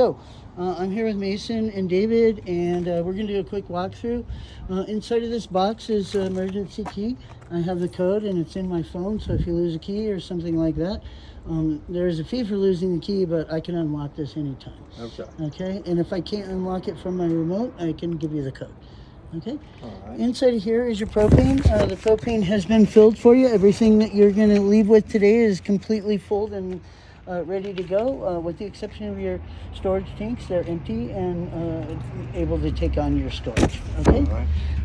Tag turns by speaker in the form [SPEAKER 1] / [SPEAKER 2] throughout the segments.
[SPEAKER 1] I'm here with Mason and David, and we're going to do a quick walkthrough. Inside of this box is an emergency key. I have the code, and it's in my phone, so if you lose a key or something like that, there is a fee for losing the key, but I can unlock this anytime. Okay, and if I can't unlock it from my remote, I can give you the code. Okay.
[SPEAKER 2] All right.
[SPEAKER 1] Inside of here is your propane. The propane has been filled for you. Everything that you're going to leave with today is completely full and ready to go, with the exception of your storage tanks. They're empty and able to take on your storage. Okay.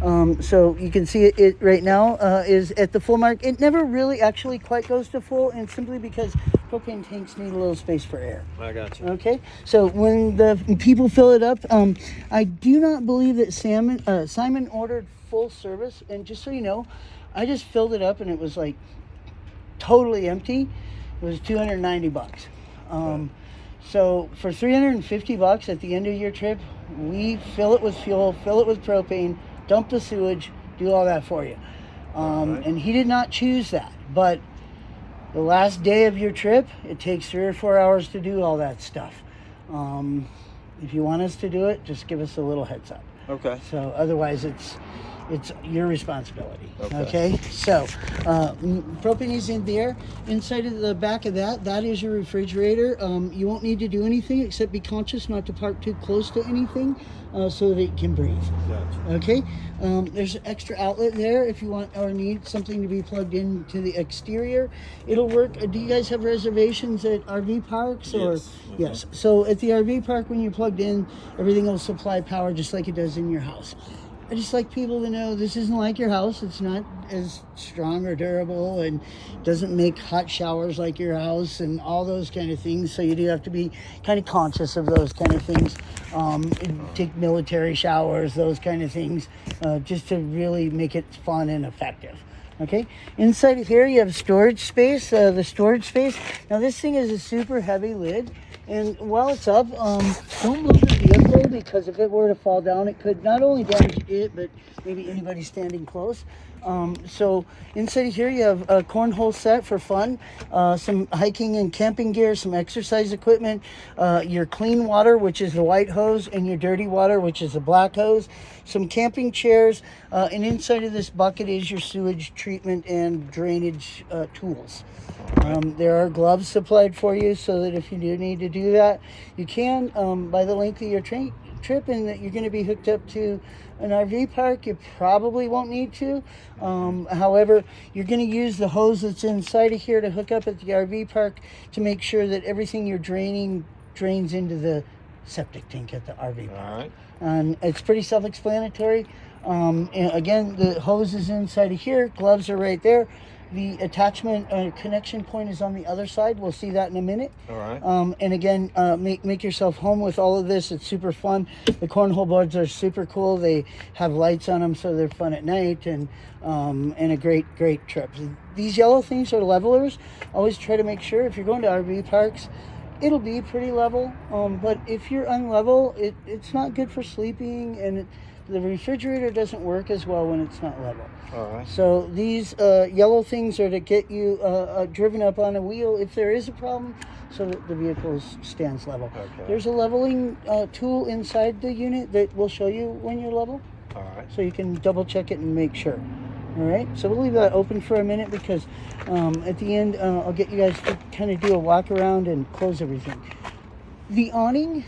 [SPEAKER 2] All right.
[SPEAKER 1] So you can see it right now is at the full mark. It never really actually quite goes to full, and simply because propane tanks need a little space for air.
[SPEAKER 2] I got you.
[SPEAKER 1] Okay, so when the people fill it up, I do not believe that Simon ordered full service. And just so you know, I just filled it up and it was like totally empty. It was $290. So for $350 at the end of your trip, we fill it with fuel, fill it with propane, dump the sewage, do all that for you.
[SPEAKER 2] Right.
[SPEAKER 1] And he did not choose that, but the last day of your trip, it takes 3 or 4 hours to do all that stuff. If you want us to do it, just give us a little heads up.
[SPEAKER 2] Okay.
[SPEAKER 1] So otherwise, it's your responsibility.
[SPEAKER 2] Okay.
[SPEAKER 1] So propane is in there. Inside of the back of that is your refrigerator. You won't need to do anything except be conscious not to park too close to anything, so that it can breathe.
[SPEAKER 2] Gotcha.
[SPEAKER 1] Okay. There's an extra outlet there if you want or need something to be plugged into the exterior. It'll work. Do you guys have reservations at RV parks? Or
[SPEAKER 2] Yes.
[SPEAKER 1] Yes. So at the RV park, when you're plugged in, everything will supply power just like it does in your house. I just like people to know this isn't like your house. It's not as strong or durable, and doesn't make hot showers like your house and all those kind of things. So you do have to be kind of conscious of those kind of things. Take military showers, those kind of things, just to really make it fun and effective. Okay, inside of here you have storage space. The storage space. Now this thing is a super heavy lid, and while it's up, don't move the vehicle, because if it were to fall down, it could not only damage it, but maybe anybody standing close. So inside of here you have a cornhole set for fun, some hiking and camping gear, some exercise equipment, your clean water, which is the white hose, and your dirty water, which is the black hose, some camping chairs, and inside of this bucket is your sewage treatment and drainage tools. There are gloves supplied for you, so that if you do need to do that, you can. By the length of your trip, and that you're going to be hooked up to an RV park, you probably won't need to. However, you're going to use the hose that's inside of here to hook up at the RV park to make sure that everything you're draining drains into the septic tank at the RV park.
[SPEAKER 2] All right.
[SPEAKER 1] And it's pretty self-explanatory. And again, the hose is inside of here. Gloves are right there. The attachment connection point is on the other side. We'll see that in a minute.
[SPEAKER 2] All right.
[SPEAKER 1] And again, make yourself home with all of this. It's super fun. The cornhole boards are super cool. They have lights on them, so they're fun at night, and a great trip. These yellow things are levelers. Always try to make sure if you're going to RV parks, it'll be pretty level. But if you're unlevel, it's not good for sleeping, and the refrigerator doesn't work as well when it's not level.
[SPEAKER 2] All right.
[SPEAKER 1] So these yellow things are to get you driven up on a wheel if there is a problem, so that the vehicle stands level.
[SPEAKER 2] Okay.
[SPEAKER 1] There's a leveling tool inside the unit that will show you when you're level,
[SPEAKER 2] All right.
[SPEAKER 1] so you can double check it and make sure. All right, so we'll leave that open for a minute, because at the end I'll get you guys to kind of do a walk around and close everything. The awning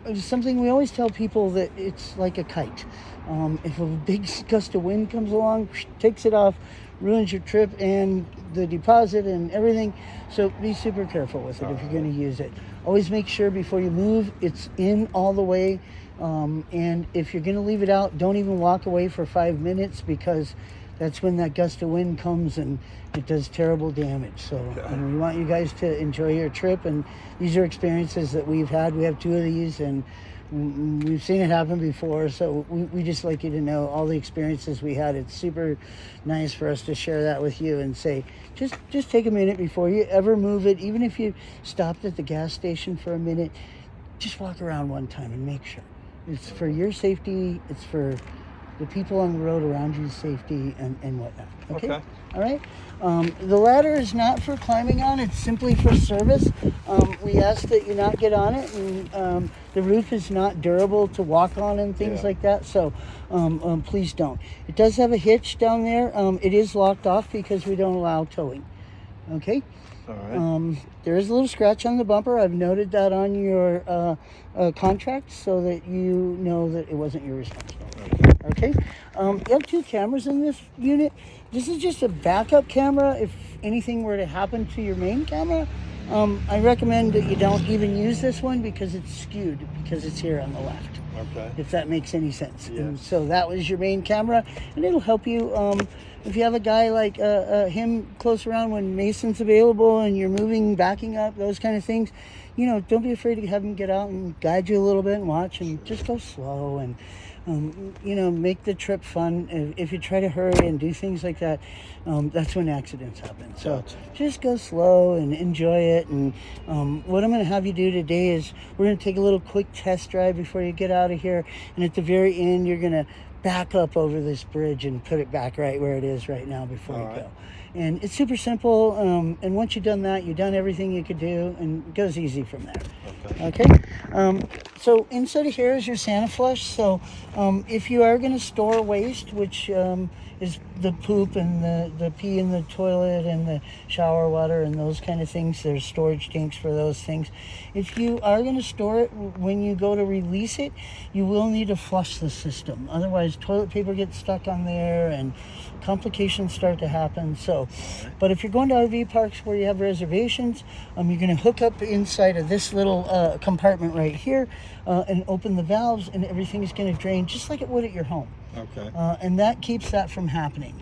[SPEAKER 1] is something we always tell people that it's like a kite. If a big gust of wind comes along, takes it off, ruins your trip and the deposit and everything. So be super careful with it if you're going to use it. Always make sure before you move it's in all the way. And if you're going to leave it out, don't even walk away for 5 minutes, because that's when that gust of wind comes and it does terrible damage. So we want you guys to enjoy your trip, and these are experiences that we've had. We have 2 of these, and we've seen it happen before. So we just like you to know all the experiences we had. It's super nice for us to share that with you and say, just take a minute before you ever move it. Even if you stopped at the gas station for a minute, just walk around one time and make sure. It's for your safety. It's for the people on the road around you's safety and whatnot. Okay?
[SPEAKER 2] Okay.
[SPEAKER 1] All right. The ladder is not for climbing on. It's simply for service. We ask that you not get on it, and the roof is not durable to walk on and things
[SPEAKER 2] Yeah.
[SPEAKER 1] like that. So please don't. It does have a hitch down there. It is locked off because we don't allow towing. Okay.
[SPEAKER 2] All right.
[SPEAKER 1] There is a little scratch on the bumper. I've noted that on your contract so that you know that it wasn't your responsibility. Okay. You have 2 cameras in this unit. This is just a backup camera if anything were to happen to your main camera. I recommend that you don't even use this one because it's skewed because it's here on the left.
[SPEAKER 2] Okay.
[SPEAKER 1] If that makes any sense.
[SPEAKER 2] Yes.
[SPEAKER 1] And so that was your main camera, and it'll help you if you have a guy like him close around when Mason's available and you're moving, backing up, those kind of things. You know, don't be afraid to have him get out and guide you a little bit and watch, and just go slow and you know, make the trip fun. If you try to hurry and do things like that, that's when accidents happen. So
[SPEAKER 2] Gotcha.
[SPEAKER 1] just go slow and enjoy it. And what I'm going to have you do today is we're going to take a little quick test drive before you get out of here. And at the very end, you're going to back up over this bridge and put it back right where it is right now before
[SPEAKER 2] All
[SPEAKER 1] you
[SPEAKER 2] right.
[SPEAKER 1] go. And it's super simple. And once you've done that, you've done everything you could do, and it goes easy from there.
[SPEAKER 2] Okay.
[SPEAKER 1] Okay. So inside of here is your Santa flush. So if you are going to store waste, which is the poop and the pee in the toilet and the shower water and those kind of things, there's storage tanks for those things. If you are going to store it, when you go to release it, you will need to flush the system. Otherwise, toilet paper gets stuck on there and complications start to happen. So, but if you're going to RV parks where you have reservations, you're going to hook up inside of this little compartment right here and open the valves, and everything is going to drain just like it would at your home.
[SPEAKER 2] Okay.
[SPEAKER 1] And that keeps that from happening.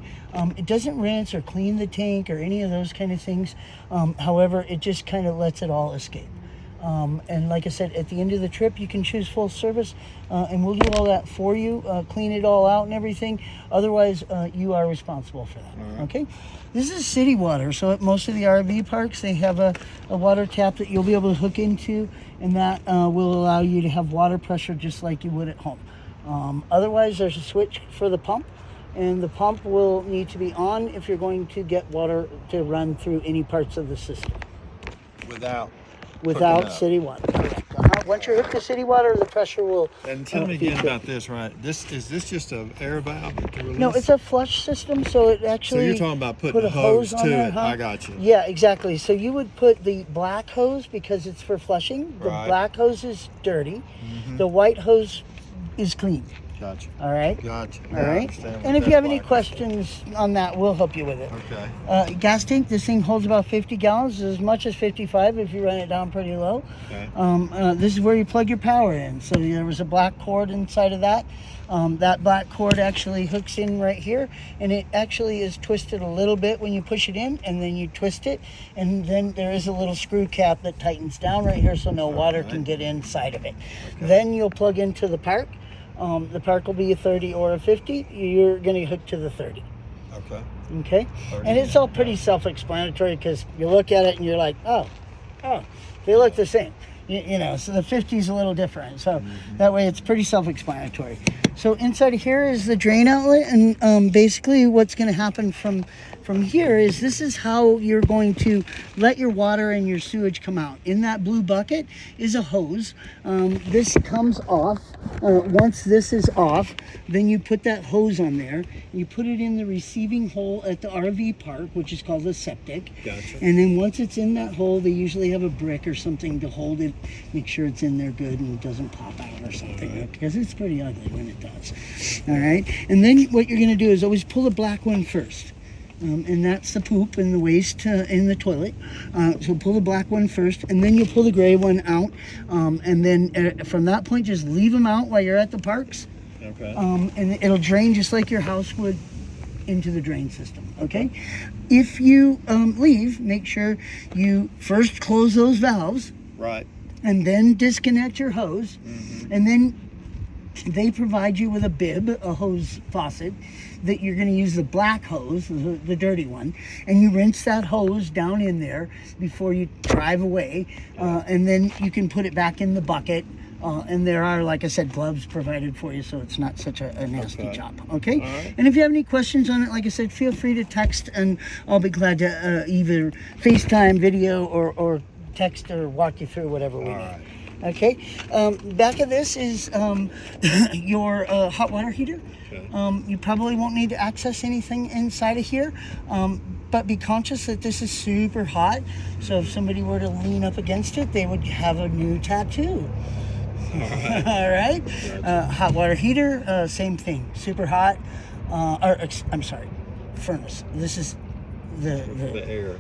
[SPEAKER 1] It doesn't rinse or clean the tank or any of those kind of things. However, it just kind of lets it all escape. And like I said, at the end of the trip, you can choose full service, and we'll do all that for you, clean it all out and everything. Otherwise, you are responsible for that.
[SPEAKER 2] All right.
[SPEAKER 1] Okay? This is city water. So at most of the RV parks, they have a water tap that you'll be able to hook into, and that will allow you to have water pressure just like you would at home. Otherwise, there's a switch for the pump, and the pump will need to be on if you're going to get water to run through any parts of the system.
[SPEAKER 2] Without
[SPEAKER 1] Without
[SPEAKER 2] up.
[SPEAKER 1] city water. Correct. Once you're hooked to city water, the pressure will.
[SPEAKER 2] And tell me
[SPEAKER 1] feed
[SPEAKER 2] again
[SPEAKER 1] through.
[SPEAKER 2] about this, right? Is this just an air valve to release?
[SPEAKER 1] No, it's a flush system, so it
[SPEAKER 2] So
[SPEAKER 1] actually.
[SPEAKER 2] you're talking about
[SPEAKER 1] put
[SPEAKER 2] putting
[SPEAKER 1] a
[SPEAKER 2] a hose
[SPEAKER 1] on
[SPEAKER 2] to
[SPEAKER 1] there,
[SPEAKER 2] it.
[SPEAKER 1] huh?
[SPEAKER 2] I got you.
[SPEAKER 1] Yeah, exactly. So you would put the black hose because it's for flushing. The
[SPEAKER 2] Right.
[SPEAKER 1] black hose is dirty. The white hose is clean.
[SPEAKER 2] Gotcha.
[SPEAKER 1] All right.
[SPEAKER 2] Gotcha.
[SPEAKER 1] All right. And if you have any questions on that, we'll help you with it.
[SPEAKER 2] Okay.
[SPEAKER 1] Gas tank, this thing holds about 50 gallons, as much as 55 if you run it down pretty low.
[SPEAKER 2] Okay.
[SPEAKER 1] This is where you plug your power in. So there was a black cord inside of that. That black cord actually hooks in right here, and it actually is twisted a little bit when you push it in, and then you twist it, and then there is a little screw cap that tightens down right here so no water can get inside of it. Then you'll plug into the park. The park will be a 30 or a 50. You're going to hook to the 30.
[SPEAKER 2] Okay.
[SPEAKER 1] Okay?
[SPEAKER 2] 30,
[SPEAKER 1] And it's all pretty self-explanatory because you look at it and you're like, oh, they look the same. You know, so the 50 is a little different. So that way it's pretty self-explanatory. So inside of here is the drain outlet, and basically what's going to happen from here is this is how you're going to let your water and your sewage come out. In that blue bucket is a hose. This comes off. Once this is off, then you put that hose on there. You put it in the receiving hole at the RV park, which is called a septic.
[SPEAKER 2] Gotcha.
[SPEAKER 1] And then once it's in that hole, they usually have a brick or something to hold it, make sure it's in there good and it doesn't pop out or something, because it's pretty ugly when it does. All right. And then what you're going to do is always pull the black one first. And that's the poop and the waste in the toilet. So pull the black one first, and then you'll pull the gray one out. And then from that point, just leave them out while you're at the parks.
[SPEAKER 2] Okay.
[SPEAKER 1] And it'll drain just like your house would into the drain system. Okay. If you leave, make sure you first close those valves,
[SPEAKER 2] Right.
[SPEAKER 1] and then disconnect your hose, and then they provide you with a bib, a hose faucet, that you're going to use the black hose, the dirty one, and you rinse that hose down in there before you drive away, and then you can put it back in the bucket And there are, like I said, gloves provided for you, so it's not such a nasty
[SPEAKER 2] Okay.
[SPEAKER 1] job. Okay.
[SPEAKER 2] All right.
[SPEAKER 1] And if you have any questions on it, like I said, feel free to text, and I'll be glad to either FaceTime, video, or text, or walk you through whatever we need.
[SPEAKER 2] right.
[SPEAKER 1] Okay. Back of this is your hot water heater.
[SPEAKER 2] Okay.
[SPEAKER 1] You probably won't need to access anything inside of here, but be conscious that this is super hot. So if somebody were to lean up against it, they would have a new tattoo.
[SPEAKER 2] All right.
[SPEAKER 1] All right. Hot water heater, same thing, super hot. I'm sorry, furnace. This is the
[SPEAKER 2] air.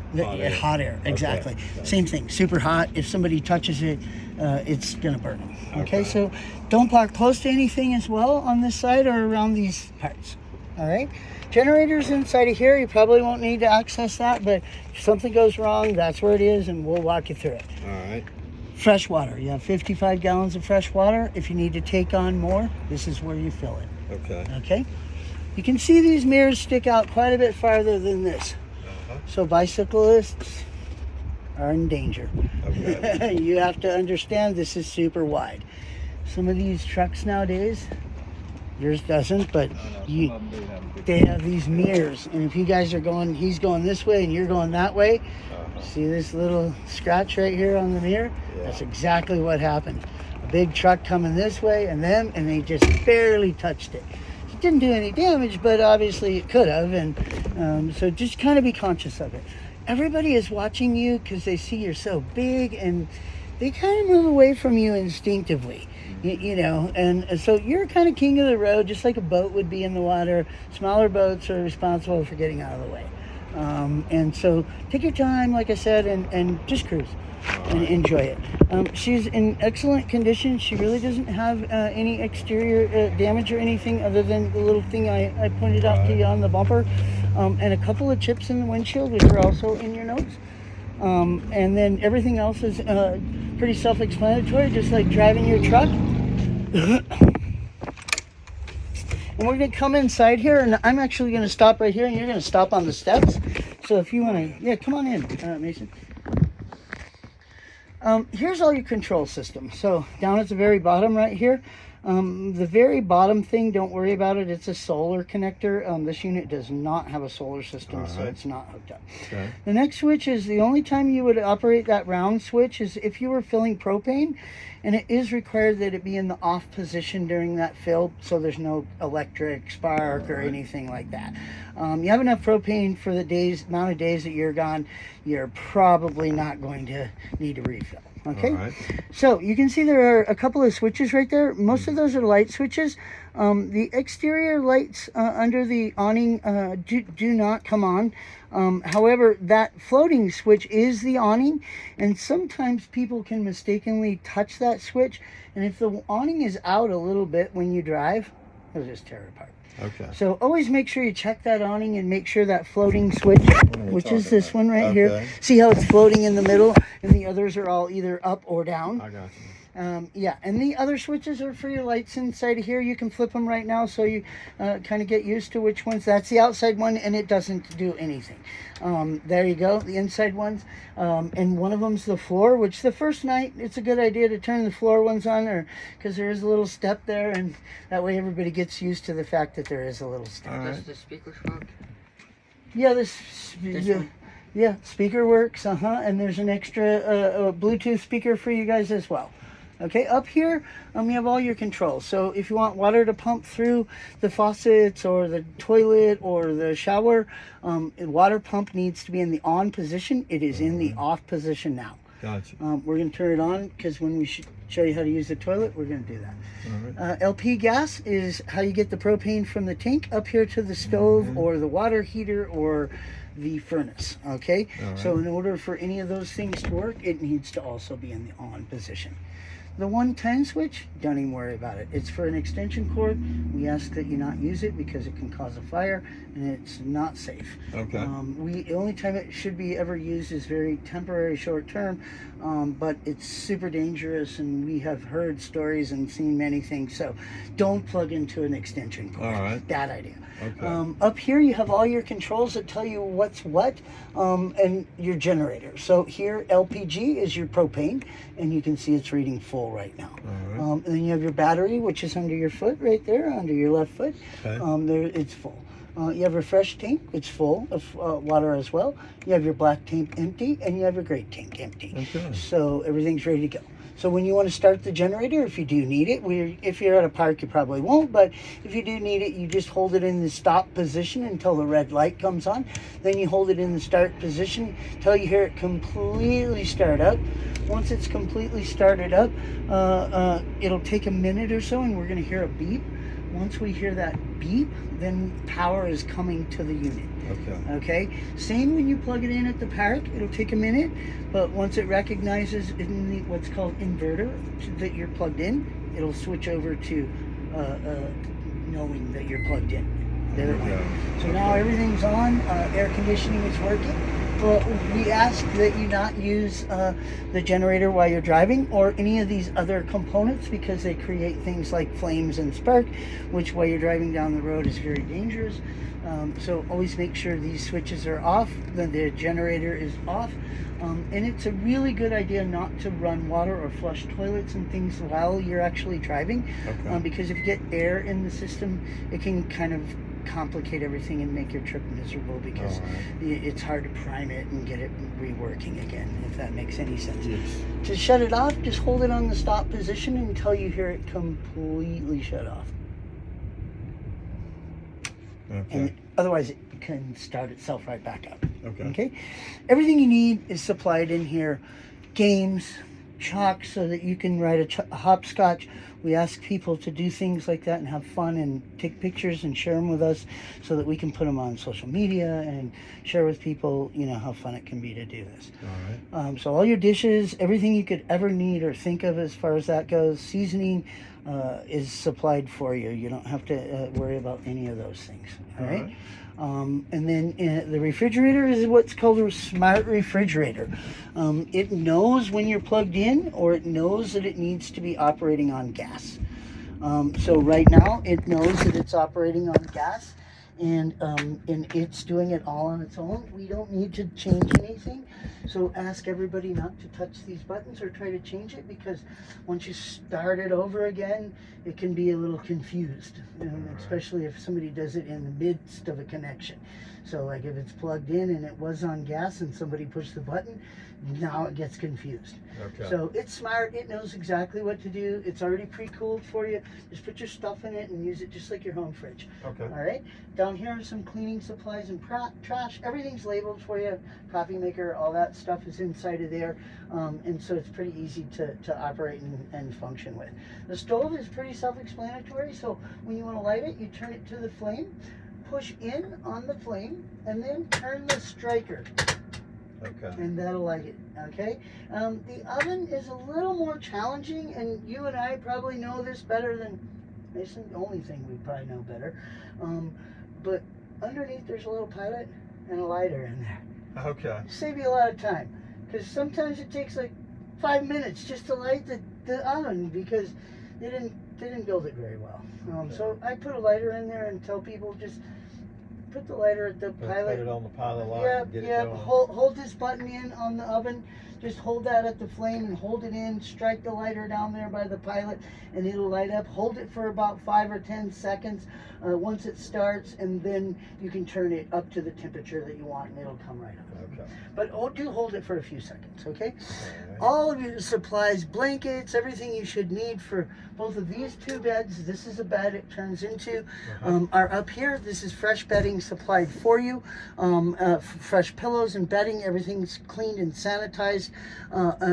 [SPEAKER 1] hot air. Exactly.
[SPEAKER 2] Okay.
[SPEAKER 1] Same thing, super hot. If somebody touches it, it's gonna burn them. Okay,
[SPEAKER 2] Okay.
[SPEAKER 1] so don't park close to anything as well on this side or around these parts. All right. Generators inside of here, you probably won't need to access that, but if something goes wrong, that's where it is, and we'll walk you through it.
[SPEAKER 2] All right.
[SPEAKER 1] Fresh water. You have 55 gallons of fresh water. If you need to take on more, this is where you fill it.
[SPEAKER 2] Okay.
[SPEAKER 1] Okay? You can see these mirrors stick out quite a bit farther than this.
[SPEAKER 2] Uh-huh.
[SPEAKER 1] So bicyclists are in danger.
[SPEAKER 2] Okay.
[SPEAKER 1] You have to understand this is super wide. Some of these trucks nowadays, yours doesn't, but they have these mirrors. And if you guys are going, he's going this way and you're going that way, see this little scratch right here on the mirror?
[SPEAKER 2] Yeah.
[SPEAKER 1] That's exactly what happened. A big truck coming this way and they just barely touched it. It didn't do any damage, but obviously it could have. And so just kind of be conscious of it. Everybody is watching you because they see you're so big, and they kind of move away from you instinctively. You know, and so you're kind of king of the road, just like a boat would be in the water. Smaller boats are responsible for getting out of the way. And so take your time, like I said, and just cruise and enjoy it. She's in excellent condition. She really doesn't have any exterior damage or anything other than the little thing I pointed out to you on the bumper, and a couple of chips in the windshield, which are also in your notes. And then everything else is pretty self-explanatory, just like driving your truck. And we're going to come inside here, and I'm actually going to stop right here, and you're going to stop on the steps. So if you want to, yeah, come on in, Mason. Here's all your control systems. So down at the very bottom right here, the very bottom thing, don't worry about it. It's a solar connector. This unit does not have a solar system, so it's not hooked up.
[SPEAKER 2] Okay.
[SPEAKER 1] The next switch is the only time you would operate that round switch is if you were filling propane, and it is required that it be in the off position during that fill, so there's no electric spark or anything like that. You have enough propane for the amount of days that you're gone, you're probably not going to need to refill. Okay,
[SPEAKER 2] All right.
[SPEAKER 1] so you can see there are a couple of switches right there. Most of those are light switches. The exterior lights under the awning do not come on. However, that floating switch is the awning, and sometimes people can mistakenly touch that switch, and if the awning is out a little bit when you drive, it'll just tear it apart.
[SPEAKER 2] Okay.
[SPEAKER 1] So always make sure you check that awning and make sure that floating switch, which is this one right here. See how it's floating in the middle, and the others are all either up or down.
[SPEAKER 2] I got you.
[SPEAKER 1] Yeah, and the other switches are for your lights inside of here. You can flip them right now, so you kind of get used to which ones. That's the outside one, and it doesn't do anything. There you go, the inside ones. And one of them's the floor, which the first night, it's a good idea to turn the floor ones on, because there is a little step there, and that way everybody gets used to the fact that there is a little step.
[SPEAKER 2] All right.
[SPEAKER 3] Does the speakers work?
[SPEAKER 1] Yeah,
[SPEAKER 3] This one?
[SPEAKER 1] yeah, speaker works, and there's an extra Bluetooth speaker for you guys as well. Okay, up here, you have all your controls. So if you want water to pump through the faucets or the toilet or the shower, the water pump needs to be in the on position. It is in the off position now.
[SPEAKER 2] Gotcha.
[SPEAKER 1] We're going to turn it on because when we show you how to use the toilet, we're going to do that.
[SPEAKER 2] All right.
[SPEAKER 1] LP gas is how you get the propane from the tank up here to the stove or the water heater or the furnace. Okay,
[SPEAKER 2] All right.
[SPEAKER 1] so in order for any of those things to work, it needs to also be in the on position. The 110 switch, don't even worry about it. It's for an extension cord. We ask that you not use it because it can cause a fire and it's not safe.
[SPEAKER 2] Okay.
[SPEAKER 1] The only time it should be ever used is very temporary, short term, but it's super dangerous, and we have heard stories and seen many things. So don't plug into an extension cord.
[SPEAKER 2] All right.
[SPEAKER 1] Bad idea.
[SPEAKER 2] Okay.
[SPEAKER 1] Up here you have all your controls that tell you what's what, and your generator. So here LPG is your propane, and you can see it's reading full full right now.
[SPEAKER 2] All right.
[SPEAKER 1] And then you have your battery, which is under your foot right there, under your left foot.
[SPEAKER 2] Okay.
[SPEAKER 1] There, it's full. You have your fresh tank, it's full of water as well. You have your black tank empty, and you have your gray tank empty.
[SPEAKER 2] Okay.
[SPEAKER 1] So everything's ready to go. So when you want to start the generator, if you do need it, if you're at a park, you probably won't, but if you do need it, you just hold it in the stop position until the red light comes on. Then you hold it in the start position till you hear it completely start up. Once it's completely started up, it'll take a minute or so, and we're going to hear a beep. Once we hear that beep, then power is coming to the unit.
[SPEAKER 2] Okay.
[SPEAKER 1] Okay. Same when you plug it in at the park. It'll take a minute, but once it recognizes in the what's called inverter that you're plugged in, it'll switch over to knowing that you're plugged in. There it went. So now everything's on. Air conditioning is working. Well, we ask that you not use the generator while you're driving or any of these other components because they create things like flames and spark, which while you're driving down the road is very dangerous. So always make sure these switches are off, that the generator is off. And it's a really good idea not to run water or flush toilets and things while you're actually driving.
[SPEAKER 2] Okay.
[SPEAKER 1] Because if you get air in the system, it can kind of complicate everything and make your trip miserable because it's hard to prime it and get it reworking again, if that makes any sense.
[SPEAKER 2] Yes.
[SPEAKER 1] To shut it off, just hold it on the stop position until you hear it completely shut off.
[SPEAKER 2] Okay.
[SPEAKER 1] And otherwise it can start itself right back up.
[SPEAKER 2] Okay.
[SPEAKER 1] Everything you need is supplied in here. Games, chalk so that you can ride a hopscotch. We ask people to do things like that and have fun and take pictures and share them with us so that we can put them on social media and share with people, you know, how fun it can be to do this.
[SPEAKER 2] All right.
[SPEAKER 1] So all your dishes, everything you could ever need or think of as far as that goes, seasoning is supplied for you. You don't have to worry about any of those things. All right. And then the refrigerator is what's called a smart refrigerator. It knows when you're plugged in, or it knows that it needs to be operating on gas. So right now it knows that it's operating on gas, and it's doing it all on its own. We don't need to change anything. So ask everybody not to touch these buttons or try to change it, because once you start it over again, it can be a little confused, especially if somebody does it in the midst of a connection. So like if it's plugged in and it was on gas and somebody pushed the button, now it gets confused.
[SPEAKER 2] Okay.
[SPEAKER 1] So it's smart. It knows exactly what to do. It's already pre-cooled for you. Just put your stuff in it and use it just like your home fridge.
[SPEAKER 2] Okay.
[SPEAKER 1] All right. Down here are some cleaning supplies and trash. Everything's labeled for you. Coffee maker, all that stuff is inside of there. And so it's pretty easy to operate and function with. The stove is pretty self-explanatory. So when you want to light it, you turn it to the flame, push in on the flame, and then turn the striker.
[SPEAKER 2] Okay.
[SPEAKER 1] And that'll light it. Okay. The oven is a little more challenging, and you and I probably know this better than Mason. The only thing we probably know better. But underneath there's a little pilot and a lighter in there.
[SPEAKER 2] Okay.
[SPEAKER 1] Save you a lot of time, because sometimes it takes like 5 minutes just to light the oven because they didn't build it very well. So I put a lighter in there and tell people just put the lighter at the pilot.
[SPEAKER 2] Put it on the pilot light.
[SPEAKER 1] Yep,
[SPEAKER 2] and get
[SPEAKER 1] yep.
[SPEAKER 2] it going.
[SPEAKER 1] Hold this button in on the oven. Just hold that at the flame and hold it in. Strike the lighter down there by the pilot, and it'll light up. Hold it for about 5 or 10 seconds once it starts, and then you can turn it up to the temperature that you want, and it'll come right up.
[SPEAKER 2] Okay.
[SPEAKER 1] But do hold it for a few seconds, okay?
[SPEAKER 2] All right.
[SPEAKER 1] All of your supplies, blankets, everything you should need for both of these two beds. This is a bed it turns into. Are up here. This is fresh bedding supplied for you. Fresh pillows and bedding. Everything's cleaned and sanitized.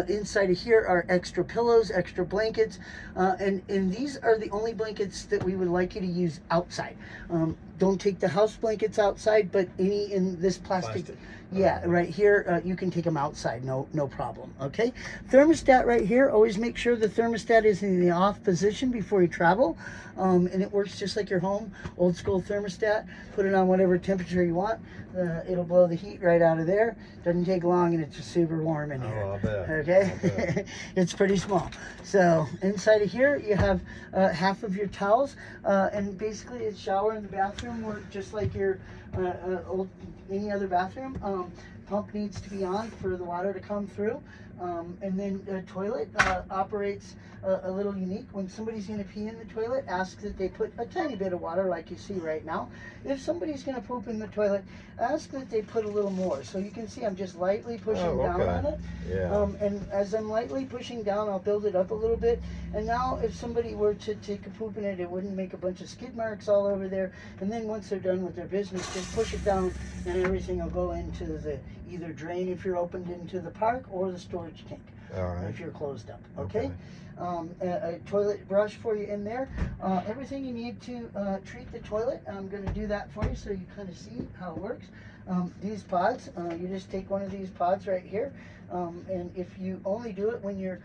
[SPEAKER 1] Inside of here are extra pillows, extra blankets, and these are the only blankets that we would like you to use outside. Don't take the house blankets outside, but any in this plastic. Yeah, right here, you can take them outside, no problem, okay? Thermostat right here, always make sure the thermostat is in the off position before you travel, and it works just like your home, old school thermostat. Put it on whatever temperature you want. It'll blow the heat right out of there. Doesn't take long, and it's just super warm in here.
[SPEAKER 2] Oh, I bet.
[SPEAKER 1] Okay?
[SPEAKER 2] I bet.
[SPEAKER 1] It's pretty small. So inside of here, you have half of your towels, and basically it's shower in the bathroom, or just like your any other bathroom. Pump needs to be on for the water to come through. And then the toilet operates a little unique. When somebody's going to pee in the toilet, ask that they put a tiny bit of water like you see right now. If somebody's going to poop in the toilet, ask that they put a little more. So you can see I'm just lightly pushing down on it.
[SPEAKER 2] Yeah.
[SPEAKER 1] And as I'm lightly pushing down, I'll build it up a little bit. And now if somebody were to take a poop in it, it wouldn't make a bunch of skid marks all over there. And then once they're done with their business, just push it down and everything will go into the either drain if you're opened into the park or the storage tank.
[SPEAKER 2] All right.
[SPEAKER 1] If you're closed up, okay? A toilet brush for you in there. Everything you need to treat the toilet, I'm going to do that for you so you kind of see how it works. These pods, you just take one of these pods right here, and if you only do it when you're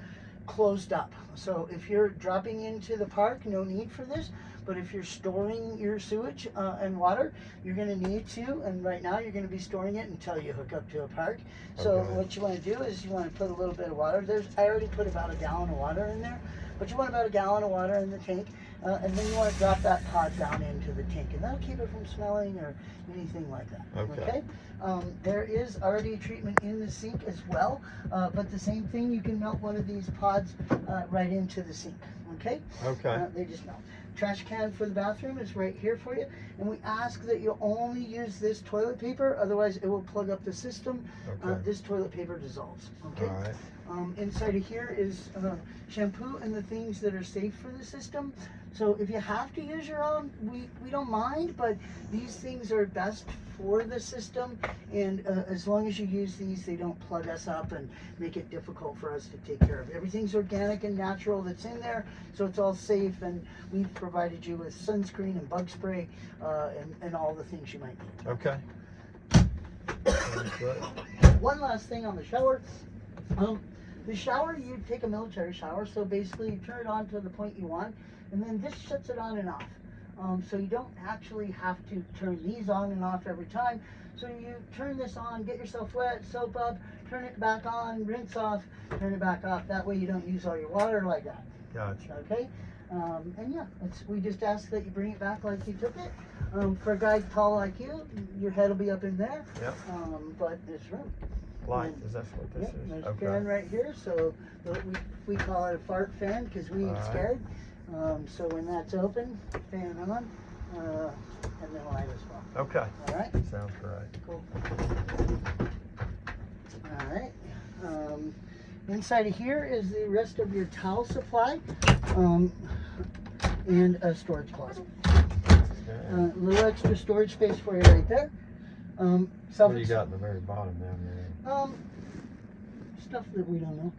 [SPEAKER 1] closed up. So if you're dropping into the park, no need for this. But if you're storing your sewage and water, you're going to need to, and right now you're going to be storing it until you hook up to a park. So
[SPEAKER 2] Okay.
[SPEAKER 1] what you want to do is you want to put a little bit of water. I already put about a gallon of water in there, but you want about a gallon of water in the tank, and then you want to drop that pod down into the tank, and that'll keep it from smelling or anything like that.
[SPEAKER 2] Okay.
[SPEAKER 1] There is already a treatment in the sink as well, but the same thing, you can melt one of these pods right into the sink. Okay?
[SPEAKER 2] Okay.
[SPEAKER 1] They just melt. Trash can for the bathroom is right here for you, and we ask that you only use this toilet paper, otherwise it will plug up the system.
[SPEAKER 2] Okay.
[SPEAKER 1] This toilet paper dissolves. Okay.
[SPEAKER 2] All right.
[SPEAKER 1] Inside of here is shampoo and the things that are safe for the system. So if you have to use your own, we don't mind, but these things are best for the system, and as long as you use these, they don't plug us up and make it difficult for us to take care of. Everything's organic and natural that's in there, so it's all safe, and we've provided you with sunscreen and bug spray and all the things you might need.
[SPEAKER 2] Okay. Sounds good.
[SPEAKER 1] One last thing on the shower. The shower, you take a military shower, so basically you turn it on to the point you want, and then this shuts it on and off. So you don't actually have to turn these on and off every time. So you turn this on, get yourself wet, soap up, turn it back on, rinse off, turn it back off. That way you don't use all your water like that.
[SPEAKER 2] Gotcha.
[SPEAKER 1] Okay? And yeah, we just ask that you bring it back like you took it. For a guy tall like you, your head will be up in there.
[SPEAKER 2] Yep.
[SPEAKER 1] But there's room.
[SPEAKER 2] Light. Is that what this
[SPEAKER 1] Yep,
[SPEAKER 2] is?
[SPEAKER 1] there's a fan right here, so we call it a fart fan because we ain't
[SPEAKER 2] Alright.
[SPEAKER 1] scared. So when that's open, fan on, and then light as well.
[SPEAKER 2] Okay.
[SPEAKER 1] All right,
[SPEAKER 2] Sounds great.
[SPEAKER 1] cool. All right. Inside of here is the rest of your towel supply, and a storage closet. A
[SPEAKER 2] Okay.
[SPEAKER 1] little extra storage space for you right there.
[SPEAKER 2] What do you got in the very bottom down there?
[SPEAKER 1] Stuff that we don't know.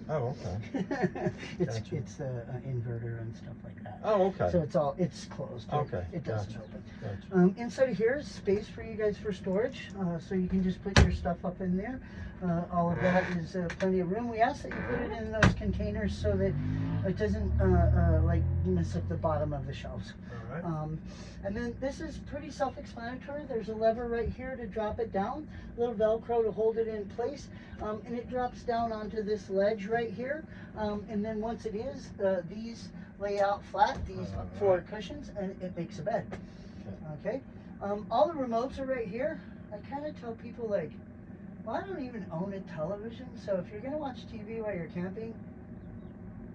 [SPEAKER 2] Oh, okay.
[SPEAKER 1] it's
[SPEAKER 2] Gotcha.
[SPEAKER 1] it's the inverter and stuff like that.
[SPEAKER 2] Oh, okay.
[SPEAKER 1] So it's closed.
[SPEAKER 2] Okay,
[SPEAKER 1] It doesn't
[SPEAKER 2] gotcha.
[SPEAKER 1] open.
[SPEAKER 2] Gotcha.
[SPEAKER 1] Inside of here is space for you guys for storage, so you can just put your stuff up in there. All of that is plenty of room. We ask that you put it in those containers so that it doesn't like mess up the bottom of the shelves.
[SPEAKER 2] All right.
[SPEAKER 1] And then this is pretty self-explanatory. There's a lever right here to drop it down, a little Velcro to hold it in place, and it drops down onto this ledge right here. And then once it is, these lay out flat, these four cushions, and it makes a bed. Okay. All the remotes are right here. I kind of tell people like, well, I don't even own a television, so if you're gonna watch TV while you're camping,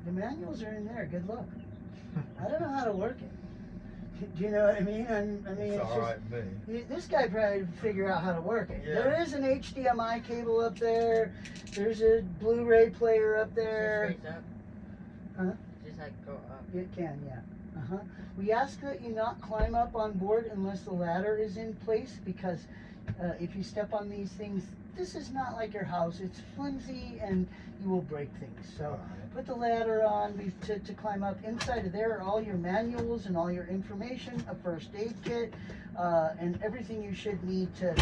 [SPEAKER 1] the manuals are in there. Good luck. I don't know how to work it. Do you know what I mean? I mean,
[SPEAKER 2] It's all right with me.
[SPEAKER 1] this guy probably would figure out how to work it.
[SPEAKER 2] Yeah.
[SPEAKER 1] There is an HDMI cable up there. There's a Blu-ray player up there.
[SPEAKER 3] Just raise up.
[SPEAKER 1] Huh?
[SPEAKER 3] Just like go up.
[SPEAKER 1] It can, yeah. Uh-huh. We ask that you not climb up on board unless the ladder is in place, because if you step on these things, this is not like your house. It's flimsy and you will break things. So
[SPEAKER 2] Alright.
[SPEAKER 1] put the ladder on to climb up. Inside of there are all your manuals and all your information, a first aid kit, and everything you should need to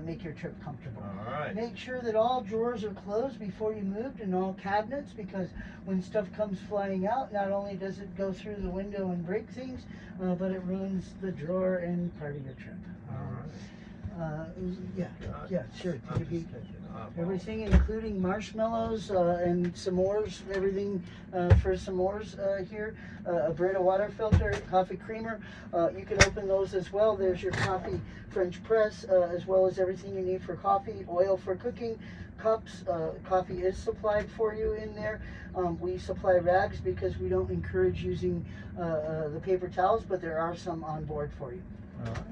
[SPEAKER 1] make your trip comfortable.
[SPEAKER 2] All right.
[SPEAKER 1] Make sure that all drawers are closed before you moved, and all cabinets, because when stuff comes flying out, not only does it go through the window and break things, but it ruins the drawer and part of your trip.
[SPEAKER 2] All right.
[SPEAKER 1] Yeah, yeah, sure. Take a
[SPEAKER 2] I'm
[SPEAKER 1] peek.
[SPEAKER 2] just thinking eyeballs.
[SPEAKER 1] Everything, including marshmallows and s'mores, everything for s'mores here. A Brita water filter, coffee creamer. You can open those as well. There's your coffee French press, as well as everything you need for coffee, oil for cooking, cups. Coffee is supplied for you in there. We supply rags because we don't encourage using the paper towels, but there are some on board for you.
[SPEAKER 2] All right.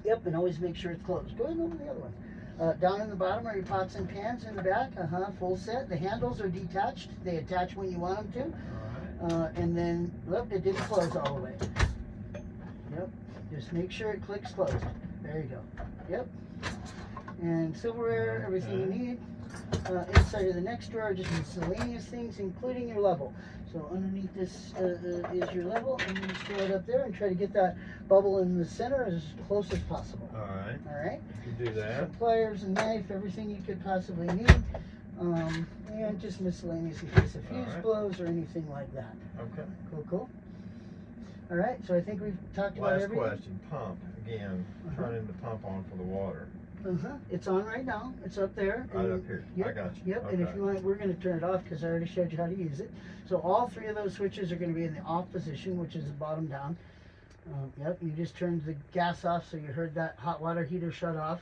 [SPEAKER 1] Yep, and always make sure it's closed. Go ahead and open the other one. Down in the bottom are your pots and pans in the back. Full set. The handles are detached. They attach when you want them
[SPEAKER 2] All
[SPEAKER 1] to. And then, look, it didn't close all the way. Yep, just make sure it clicks closed. There you go. Yep. And silverware, everything you need. Inside of the next drawer, just miscellaneous things, including your level. So underneath this is your level, and you just throw it up there and try to get that bubble in the center as close as possible.
[SPEAKER 2] All right.
[SPEAKER 1] All right.
[SPEAKER 2] You do that.
[SPEAKER 1] Some pliers, a knife, everything you could possibly need, and just miscellaneous in case a fuse
[SPEAKER 2] Alright.
[SPEAKER 1] blows or anything like that.
[SPEAKER 2] Okay.
[SPEAKER 1] Cool. All right. So I think we've talked about
[SPEAKER 2] Last
[SPEAKER 1] everything.
[SPEAKER 2] question. Pump again. Turning the pump on for the water.
[SPEAKER 1] It's on right now. It's up there.
[SPEAKER 2] Right
[SPEAKER 1] and-
[SPEAKER 2] up here.
[SPEAKER 1] Yep,
[SPEAKER 2] I got you.
[SPEAKER 1] Yep, and if
[SPEAKER 2] Okay.
[SPEAKER 1] you want, we're going to turn it off because I already showed you how to use it. So all three of those switches are going to be in the off position, which is the bottom down. Yep, you just turned the gas off, so you heard that hot water heater shut off,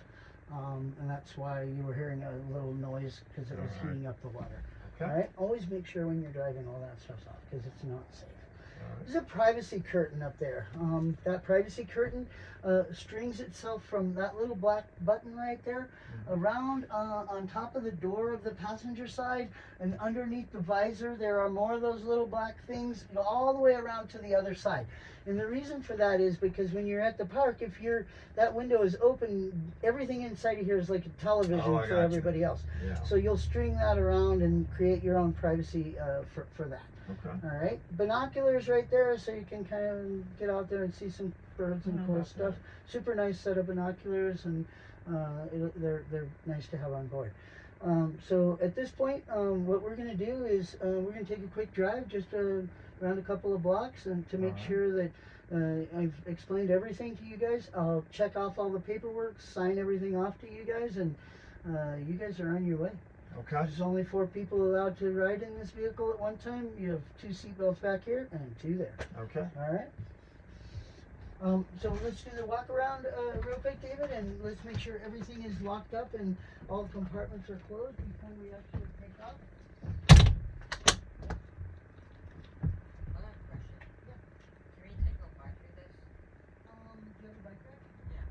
[SPEAKER 1] and that's why you were hearing a little noise because it was
[SPEAKER 2] Alright.
[SPEAKER 1] heating up the water.
[SPEAKER 2] Okay.
[SPEAKER 1] All right, always make sure when you're driving all that stuff's off because it's not safe.
[SPEAKER 2] All right.
[SPEAKER 1] There's a privacy curtain up there. That privacy curtain strings itself from that little black button right there around on top of the door of the passenger side, and underneath the visor there are more of those little black things all the way around to the other side. And the reason for that is because when you're at the park, if that window is open, everything inside of here is like a television
[SPEAKER 2] Oh, I
[SPEAKER 1] for
[SPEAKER 2] got you.
[SPEAKER 1] everybody else.
[SPEAKER 2] Yeah.
[SPEAKER 1] So you'll string that around and create your own privacy for that.
[SPEAKER 2] Okay.
[SPEAKER 1] All right, binoculars right there, so you can kind of get out there and see some birds and cool
[SPEAKER 2] that's
[SPEAKER 1] stuff.
[SPEAKER 2] nice.
[SPEAKER 1] Super nice set of binoculars, and they're nice to have on board. So at this point, what we're going to do is we're going to take a quick drive, just around a couple of blocks, and to make
[SPEAKER 2] Alright.
[SPEAKER 1] sure that I've explained everything to you guys. I'll check off all the paperwork, sign everything off to you guys, and you guys are on your way.
[SPEAKER 2] Okay.
[SPEAKER 1] There's only 4 people allowed to ride in this vehicle at one time. You have 2 seatbelts back here and 2 there.
[SPEAKER 2] Okay.
[SPEAKER 1] All right. So let's do the walk around real quick, David, and let's make sure everything is locked up and all the compartments are closed before we actually take off.
[SPEAKER 3] I have a question.
[SPEAKER 1] Yeah.
[SPEAKER 3] Can we take a walk through this?
[SPEAKER 1] Do you have a bike rack?
[SPEAKER 3] Yeah.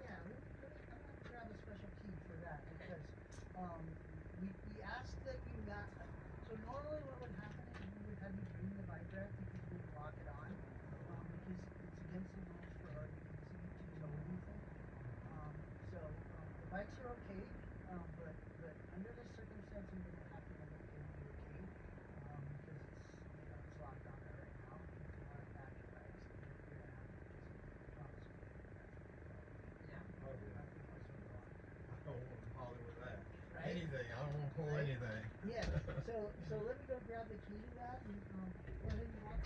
[SPEAKER 1] Yeah. I'm gonna grab a special key for that
[SPEAKER 3] Okay.
[SPEAKER 1] because we asked that you not. So normally what would happen is we would have you bring the bike rack because we would lock it on because it's against the rules for our agency to tow anything. The bikes are okay, but under the circumstances we're gonna have to end up giving you a key because it's locked on there right now. If you want to back your bikes, you're gonna have to just promise me
[SPEAKER 3] Yeah.
[SPEAKER 2] Oh, yeah.
[SPEAKER 1] that's the place we're going.
[SPEAKER 2] I don't want to bother with that.
[SPEAKER 1] Right?
[SPEAKER 2] Anything. I don't want to pull
[SPEAKER 1] Right?
[SPEAKER 2] anything.
[SPEAKER 1] Yeah, so let me go grab the key to that and go ahead and walk.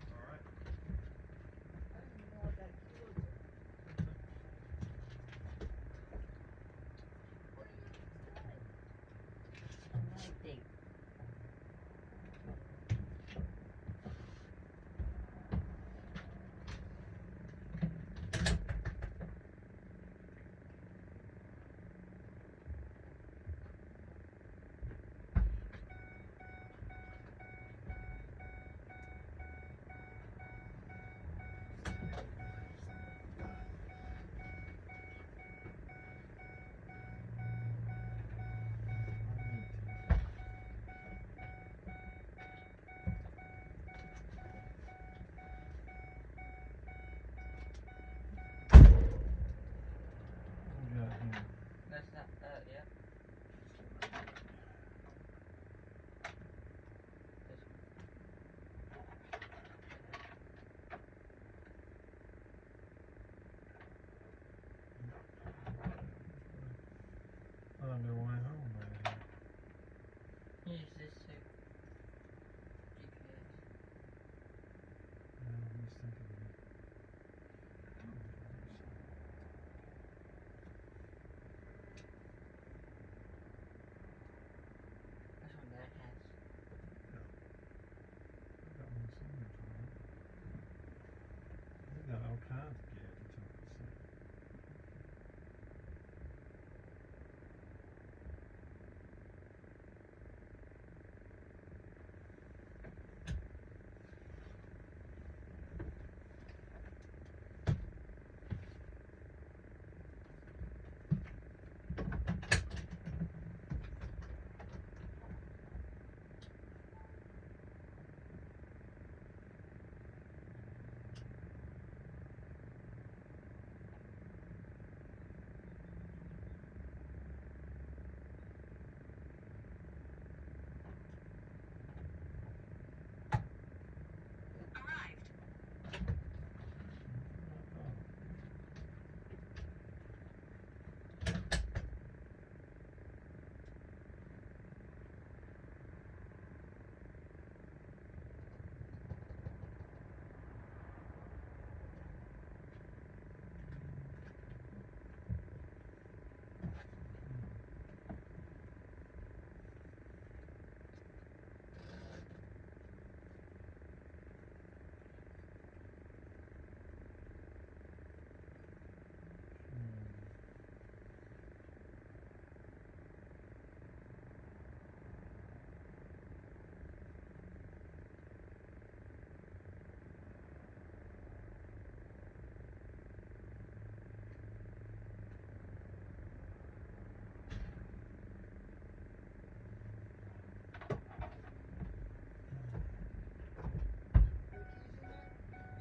[SPEAKER 2] All right.
[SPEAKER 3] Date.
[SPEAKER 2] all kinds of gadgets on the site.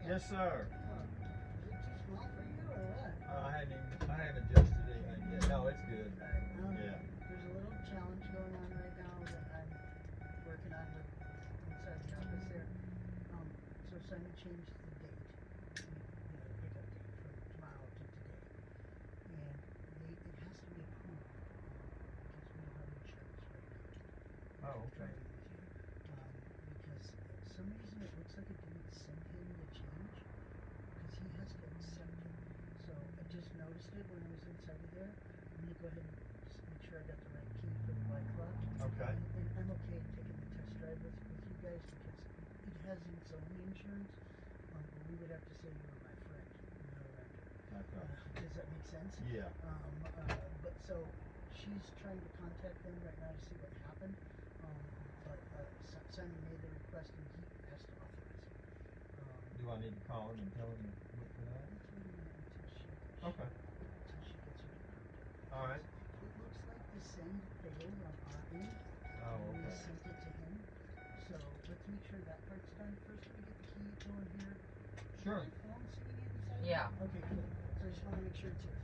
[SPEAKER 2] Yes, sir.
[SPEAKER 1] Is it too small for you or what?
[SPEAKER 2] I haven't adjusted anything yet. No, it's good. Yeah.
[SPEAKER 1] There's a little challenge going on right now that I'm working on with inside the office there. So Sonny changed the date, the pickup date from tomorrow to today, and it has to be approved because we don't have insurance right now.
[SPEAKER 2] Oh, okay.
[SPEAKER 1] Driving with you, because for some reason it looks like it didn't send him the change because he has to accept it. So I just noticed it when I was inside of there. I'm gonna go ahead and just make sure I got the right key for the black clock.
[SPEAKER 2] Okay.
[SPEAKER 1] And I'm okay taking the test drive with you guys because it has its own insurance. But we would have to say you were my friend, not a renter.
[SPEAKER 2] Okay.
[SPEAKER 1] Does that make sense?
[SPEAKER 2] Yeah.
[SPEAKER 1] But so she's trying to contact them right now to see what happened. But Simon made the request and he has to authorize it.
[SPEAKER 2] Do I need to call him and tell him to look for that?
[SPEAKER 1] Let's wait a minute until she
[SPEAKER 2] Okay.
[SPEAKER 1] gets her approved.
[SPEAKER 2] All right.
[SPEAKER 1] It looks like the send failed on our end.
[SPEAKER 2] Oh,
[SPEAKER 1] We
[SPEAKER 2] okay.
[SPEAKER 1] sent it to him. So let's make sure that part's done. First, we get the key going here.
[SPEAKER 2] Sure.
[SPEAKER 1] Is my phone sitting inside?
[SPEAKER 3] Yeah.
[SPEAKER 1] Okay, cool. So I just want to make sure it's here.